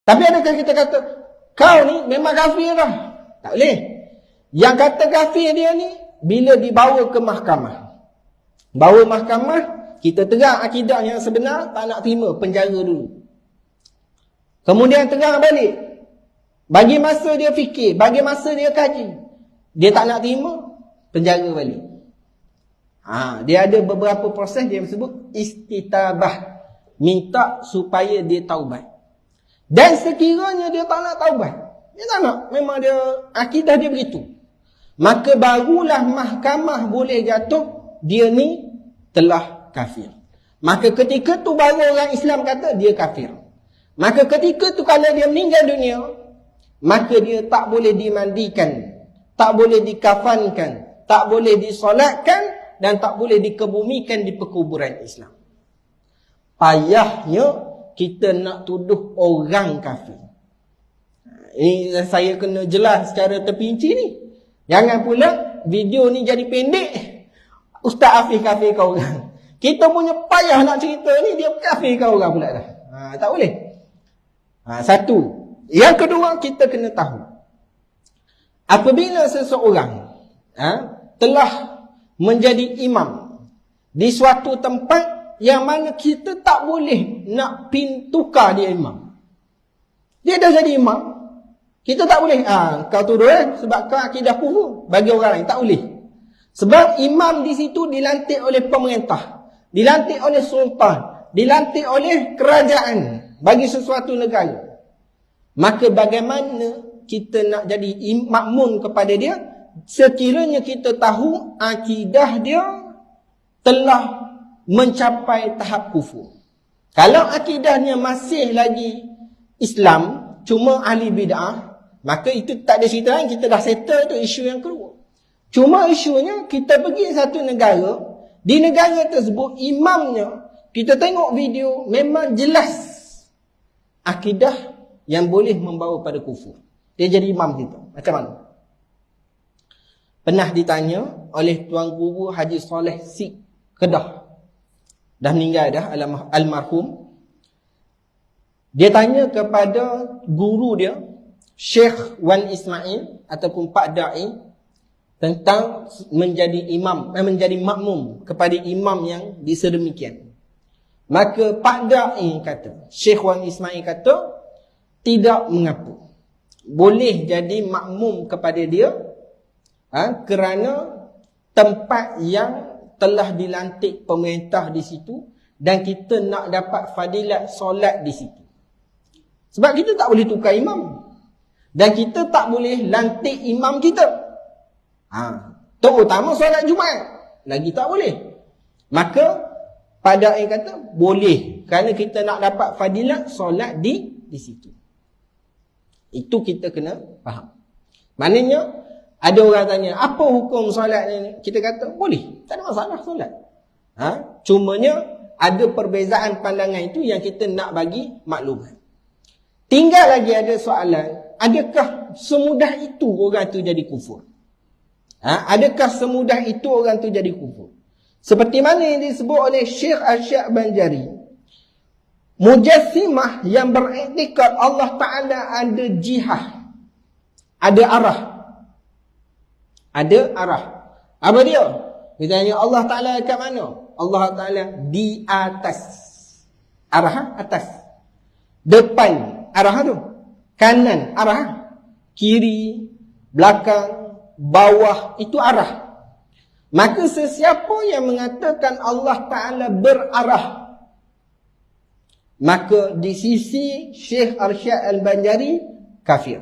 Tapi adakah kita kata, kau ni memang kafir lah? Tak boleh. Yang kata kafir dia ni, bila dibawa ke mahkamah. Bawa mahkamah, kita terang akidah yang sebenar, tak nak terima, penjara dulu. Kemudian terang balik. Bagi masa dia fikir, bagi masa dia kaji. Dia tak nak terima, penjara balik. Dia ada beberapa proses dia sebut istitabah. Minta supaya dia taubat. Dan sekiranya dia tak nak taubat, dia tak nak, memang dia akidah dia begitu, maka barulah mahkamah boleh jatuh dia ni telah kafir. Maka ketika tu baru orang Islam kata dia kafir. Maka ketika tu kalau dia meninggal dunia, maka dia tak boleh dimandikan, tak boleh dikafankan, tak boleh disolatkan, dan tak boleh dikebumikan di perkuburan Islam. Payahnya kita nak tuduh orang kafir. Ini saya kena jelas secara terperinci ni. Jangan pula video ni jadi pendek, Ustaz Hafiz kafir kau orang. Kita punya payah nak cerita ni, dia kafir kau orang pula dah. Tak boleh. Satu. Yang kedua, kita kena tahu, apabila seseorang telah menjadi imam di suatu tempat yang mana kita tak boleh nak tukar dia imam. Dia dah jadi imam, kita tak boleh, kau tuduh sebab kau akidah kufur bagi orang lain. Tak boleh. Sebab imam di situ dilantik oleh pemerintah, dilantik oleh sultan, dilantik oleh kerajaan bagi sesuatu negara. Maka bagaimana kita nak jadi makmun kepada dia sekiranya kita tahu akidah dia telah mencapai tahap kufur? Kalau akidahnya masih lagi Islam, cuma ahli bid'ah, maka itu tak ada cerita lain, kita dah settle tu isu yang kedua. Cuma isunya kita pergi satu negara, di negara tersebut imamnya, kita tengok video, memang jelas akidah yang boleh membawa pada kufur. Dia jadi imam kita. Macam mana? Pernah ditanya oleh Tuan Guru Haji Soleh Sik Kedah, dah meninggal dah, almarhum. Dia tanya kepada guru dia, Syekh Wan Ismail ataupun Pak Da'i, tentang menjadi imam, menjadi makmum kepada imam yang disedemikian. Maka Pak Da'i kata, Syekh Wan Ismail kata, tidak mengapa. Boleh jadi makmum kepada dia kerana tempat yang telah dilantik pemerintah di situ, dan kita nak dapat fadilat solat di situ. Sebab kita tak boleh tukar imam, dan kita tak boleh lantik imam kita. Terutama solat Jumaat, lagi tak boleh. Maka pada yang kata boleh, kerana kita nak dapat fadilat solat di situ. Itu kita kena faham. Maknanya ada orang tanya, apa hukum solat ni? Kita kata boleh, tak ada masalah solat. Cumanya ada perbezaan pandangan itu yang kita nak bagi maklumat. Tinggal lagi ada soalan, adakah semudah itu orang tu jadi kufur? Adakah semudah itu orang tu jadi kufur? Seperti mana yang disebut oleh Syekh Arsyad Banjari, Mujassimah yang beriktikad Allah Ta'ala ada jihah, ada arah. Ada arah. Apa dia? Kita tanya Allah Ta'ala dekat mana? Allah Ta'ala di atas. Arah atas. Depan, arah tu. Kanan, arah. Kiri, belakang, bawah, itu arah. Maka sesiapa yang mengatakan Allah Ta'ala berarah, maka di sisi Syekh Arsyad Al-Banjari kafir.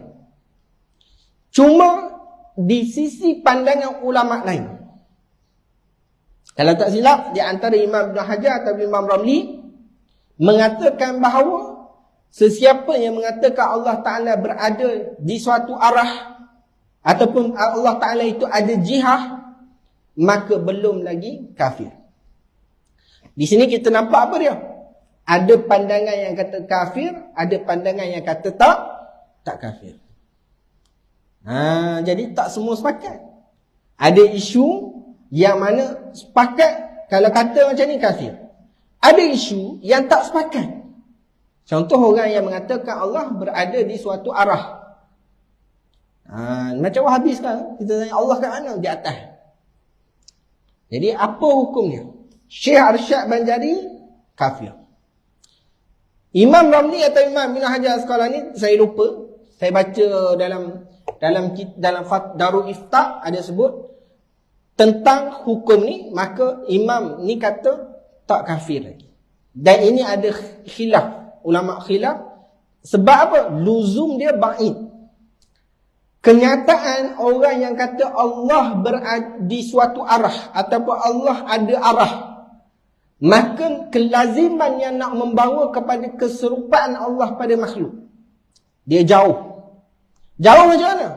Cuma di sisi pandangan ulama lain, kalau tak silap, di antara Imam Ibn Hajar atau Imam Ramli mengatakan bahawa sesiapa yang mengatakan Allah Ta'ala berada di suatu arah, ataupun Allah Ta'ala itu ada jihah, maka belum lagi kafir. Di sini kita nampak apa dia? Ada pandangan yang kata kafir, ada pandangan yang kata tak kafir. Jadi tak semua sepakat. Ada isu yang mana sepakat, kalau kata macam ni kafir. Ada isu yang tak sepakat. Contoh orang yang mengatakan Allah berada di suatu arah. Macam Wahabi sekarang, kita tanya Allah kat mana? Di atas. Jadi apa hukumnya? Syekh Arsyad Banjari kafir. Imam Ramli atau Imam Ibn Hajar Asqalani, saya lupa. Saya baca dalam Darul Ifta ada sebut tentang hukum ni, maka imam ni kata tak kafir lagi. Dan ini ada khilaf, ulama khilaf. Sebab apa? Luzum dia ba'id. Kenyataan orang yang kata Allah berada di suatu arah ataupun Allah ada arah, maka kelaziman yang nak membawa kepada keserupaan Allah pada makhluk, dia jauh. Jauh macam mana?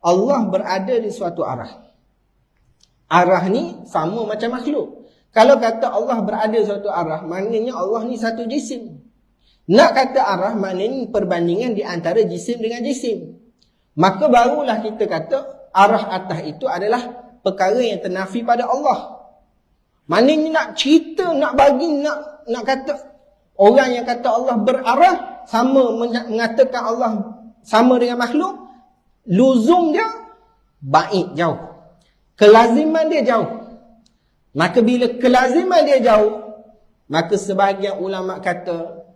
Allah berada di suatu arah. Arah ni sama macam makhluk. Kalau kata Allah berada di suatu arah, maknanya Allah ni satu jisim. Nak kata arah, maknanya perbandingan di antara jisim dengan jisim. Maka barulah kita kata arah atas itu adalah perkara yang ternafi pada Allah. Maknanya nak cerita, nak kata orang yang kata Allah berarah sama mengatakan Allah sama dengan makhluk, luzum dia baik jauh. Kelaziman dia jauh. Maka bila kelaziman dia jauh, maka sebahagian ulama kata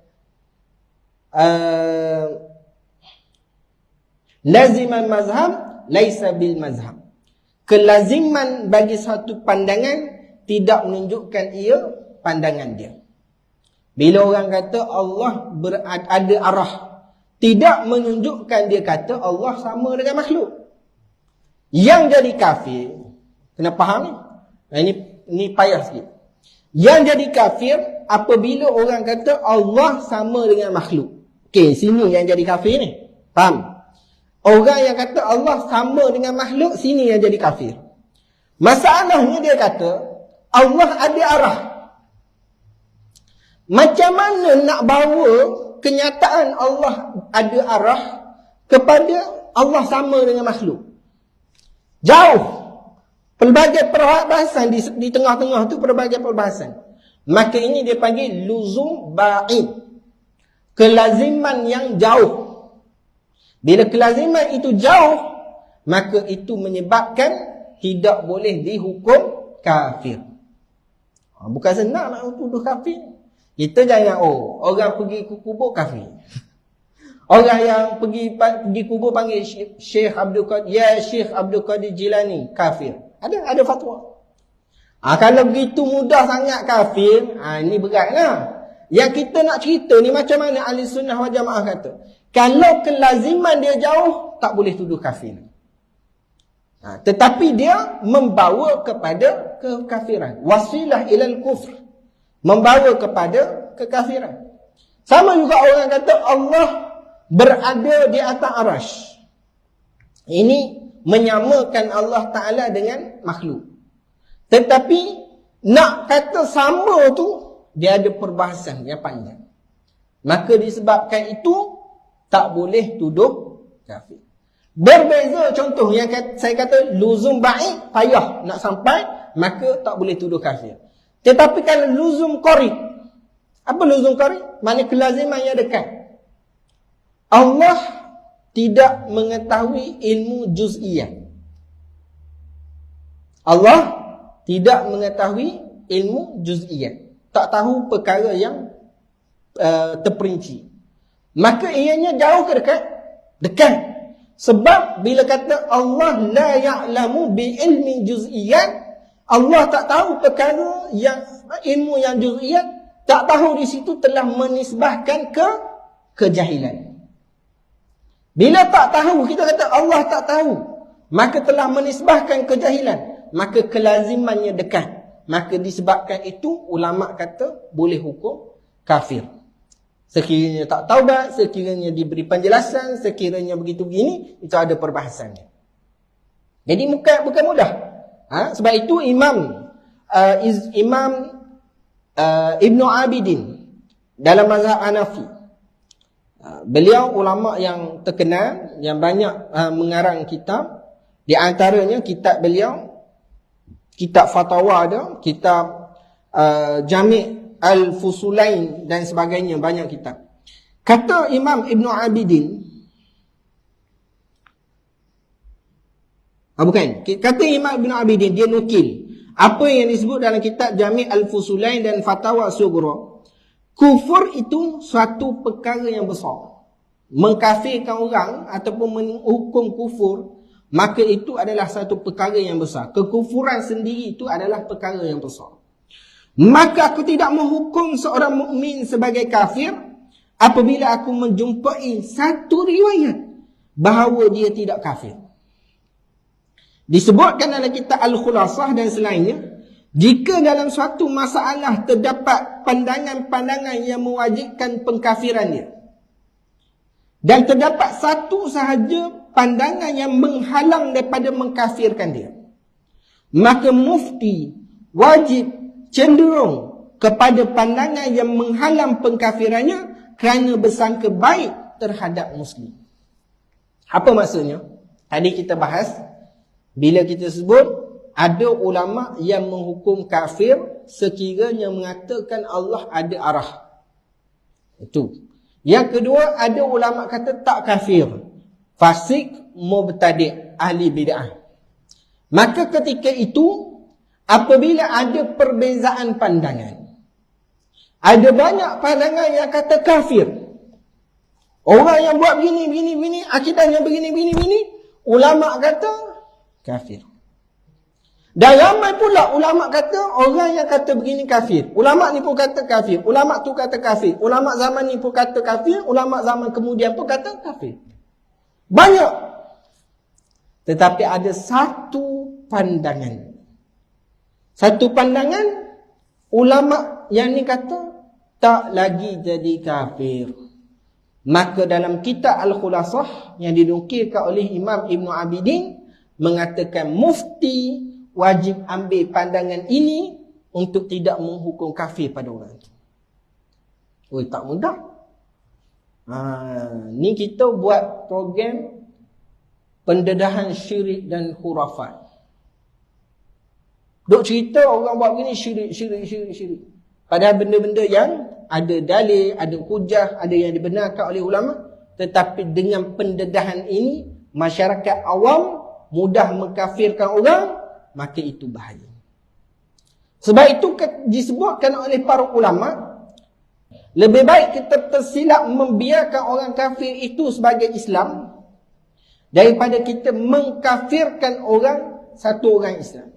laziman mazhab laisa bil mazhab. Kelaziman bagi satu pandangan tidak menunjukkan ia pandangan dia. Bila orang kata Allah ada arah, tidak menunjukkan dia kata Allah sama dengan makhluk. Yang jadi kafir, kena faham ni? Ini payah sikit. Yang jadi kafir apabila orang kata Allah sama dengan makhluk. Okey, sini yang jadi kafir ni. Faham? Orang yang kata Allah sama dengan makhluk, sini yang jadi kafir. Masalahnya dia kata Allah ada arah. Macam mana nak bawa kenyataan Allah ada arah kepada Allah sama dengan makhluk? Jauh. Pelbagai perbahasan di tengah-tengah tu pelbagai perbahasan. Maka ini dia panggil luzum ba'id. Kelaziman yang jauh. Bila kelaziman itu jauh, maka itu menyebabkan tidak boleh dihukum kafir. Bukan senang nak tuduh kafir. Kita jangan orang pergi ke kubur kafir. Orang yang pergi kubur panggil Syekh Abdul Qadir, ya Syekh Abdul Qadir Jilani, kafir. Ada fatwa. Kalau begitu mudah sangat kafir, ini beratlah. Yang kita nak cerita ni macam mana Ahli Sunnah wal Jamaah kata. Kalau kelaziman dia jauh, tak boleh tuduh kafir. Tetapi dia membawa kepada kekafiran. Wasilah ilal kufr. Membawa kepada kekafiran. Sama juga orang kata Allah berada di atas arash. Ini menyamakan Allah Ta'ala dengan makhluk. Tetapi nak kata sama tu, dia ada perbahasan yang panjang. Maka disebabkan itu, tak boleh tuduh kafir. Berbeza contoh yang saya kata luzum ba'id, payah nak sampai, maka tak boleh tuduh kafir. Tetapi kalau luzum qarib, apa luzum qarib? Maknanya kelaziman yang dekat. Allah tidak mengetahui ilmu juz'iyah. Allah tidak mengetahui ilmu juz'iyah. Tak tahu perkara yang terperinci. Maka ianya jauh ke dekat? Dekat. Sebab bila kata Allah la ya'lamu bi ilmi juz'iyat, Allah tak tahu perkara yang ilmu yang juz'iyat, tak tahu di situ telah menisbahkan ke kejahilan. Bila tak tahu, kita kata Allah tak tahu, maka telah menisbahkan kejahilan, maka kelazimannya dekat. Maka disebabkan itu ulama kata boleh hukum kafir. Sekiranya tak taubat, sekiranya diberi penjelasan, sekiranya begitu begini, itu ada perbahasannya. Jadi bukan mudah. Sebab itu Imam Ibn Abidin dalam mazhab Hanafi, beliau ulama yang terkenal, yang banyak mengarang kitab. Di antaranya kitab beliau, kitab fatwa ada, kitab Jami' Al-Fusulain dan sebagainya, banyak kitab. Kata Imam Ibn Abidin, kata Imam Ibn Abidin, dia nukil apa yang disebut dalam kitab Jami' Al-Fusulain dan Fatawa Sughra. Kufur itu suatu perkara yang besar. Mengkafirkan orang ataupun menghukum kufur, maka itu adalah satu perkara yang besar. Kekufuran sendiri itu adalah perkara yang besar. Maka aku tidak menghukum seorang mukmin sebagai kafir apabila aku menjumpai satu riwayat bahawa dia tidak kafir. Disebutkan dalam kitab Al-Khulasah dan selainnya, jika dalam suatu masalah terdapat pandangan-pandangan yang mewajibkan pengkafiran dia, dan terdapat satu sahaja pandangan yang menghalang daripada mengkafirkan dia, maka mufti wajib cenderung kepada pandangan yang menghalang pengkafirannya kerana bersangka baik terhadap Muslim. Apa maksudnya? Tadi kita bahas, bila kita sebut ada ulama yang menghukum kafir sekiranya mengatakan Allah ada arah. Itu. Yang kedua, ada ulama kata tak kafir, fasik, mubtadi', ahli bid'ah. Maka ketika itu, apabila ada perbezaan pandangan, ada banyak pandangan yang kata kafir. Orang yang buat begini, akidahnya begini, ulama kata kafir. Dan ramai pula ulama kata orang yang kata begini kafir. Ulama ni pun kata kafir. Ulama tu kata kafir. Ulama zaman ni pun kata kafir. Ulama zaman kemudian pun kata kafir. Banyak. Tetapi ada satu pandangan. Satu pandangan ulama yang ni kata tak lagi jadi kafir. Maka dalam kitab Al-Khulasah yang dinukilkan oleh Imam Ibn Abidin mengatakan mufti wajib ambil pandangan ini untuk tidak menghukum kafir pada orang itu. Oh, tak mudah. Ni kita buat program pendedahan syirik dan khurafat. Duk cerita orang buat begini syirik. Padahal benda-benda yang ada dalil, ada hujah, ada yang dibenarkan oleh ulama, tetapi dengan pendedahan ini masyarakat awam mudah mengkafirkan orang, maka itu bahaya. Sebab itu disebutkan oleh para ulama, lebih baik kita tersilap membiarkan orang kafir itu sebagai Islam daripada kita mengkafirkan orang, satu orang Islam.